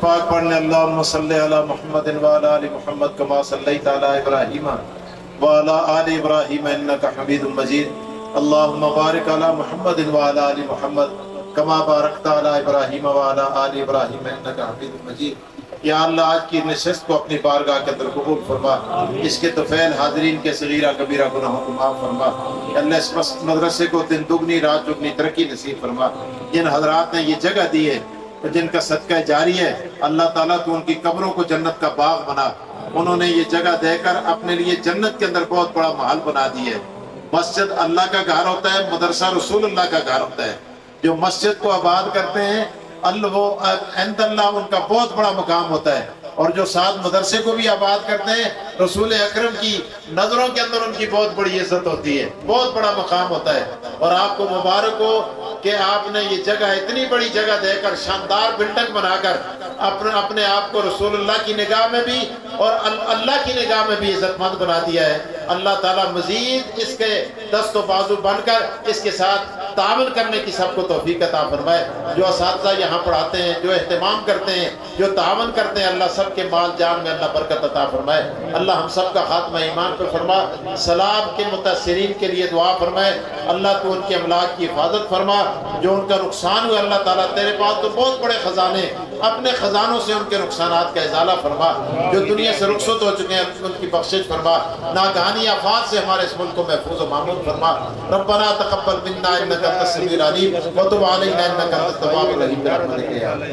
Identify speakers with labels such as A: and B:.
A: پاک پڑھنے اللہم صلی علی محمد وعلی آل محمد کما صلیت علی ابراہیم وعلی آل ابراہیم انک حمید مجید اللہم بارک علی محمد وعلی آل محمد کما بارکت علی ابراہیم وعلی آل ابراہیم انک حمید مجید۔ یا اللہ آج کی نشست کو اپنی بارگاہ کے اندر قبول فرما، اس کے طفیل حاضرین کے صغیرہ کبیرہ گناہوں کو معاف فرما۔ اللہ اس مدرسے کو دن دگنی رات دگنی ترقی نصیب فرما۔ جن حضرات نے یہ جگہ دی ہے جن کا صدقہ جاری ہے، اللہ تعالیٰ تو ان کی قبروں کو جنت کا باغ بنا۔ انہوں نے یہ جگہ دے کر اپنے لیے جنت کے اندر بہت بڑا محل بنا دی ہے۔ مسجد اللہ کا گھر ہوتا ہے، مدرسہ رسول اللہ کا گھر ہوتا ہے۔ جو مسجد کو آباد کرتے ہیں عند اللہ ان کا بہت بڑا مقام ہوتا ہے، اور جو ساتھ مدرسے کو بھی آباد کرتے ہیں رسول اکرم کی نظروں کے اندر ان کی بہت بڑی عزت ہوتی ہے، بہت بڑا مقام ہوتا ہے۔ اور آپ کو مبارک ہو کہ آپ نے یہ جگہ اتنی بڑی جگہ دے کر شاندار بلڈنگ بنا کر اپنے آپ کو رسول اللہ کی نگاہ میں بھی اور اللہ کی نگاہ میں بھی عزت مند بنا دیا ہے۔ اللہ تعالیٰ مزید اس کے دست و بازو بن کر اس کے ساتھ تعاون کرنے کی سب کو توفیق عطا فرمائے۔ جو اساتذہ یہاں پڑھاتے ہیں، جو اہتمام کرتے ہیں، جو تعاون کرتے ہیں، اللہ سب کے مال جان میں اللہ برکت عطا فرمائے۔ اللہ ہم سب کا خاتمہ ایمان پر فرما۔ سیلاب کے متاثرین کے لیے دعا فرمائے، اللہ تو ان کے املاک کی حفاظت فرما۔ جو ان کا نقصان ہوا اللہ تعالیٰ تیرے پاس تو بہت بڑے خزانے، اپنے خزانوں سے ان کے نقصانات کا ازالہ فرما۔ جو دنیا سے رخصت ہو چکے ہیں ان کی بخشش فرما۔ ناگہانی آفات سے ہمارے اس ملک کو محفوظ و مامون فرما۔ ربنا تقبل منا انک انت السمیع العلیم وتب علینا انک انت التواب الرحیم برحمتک یا اللہ۔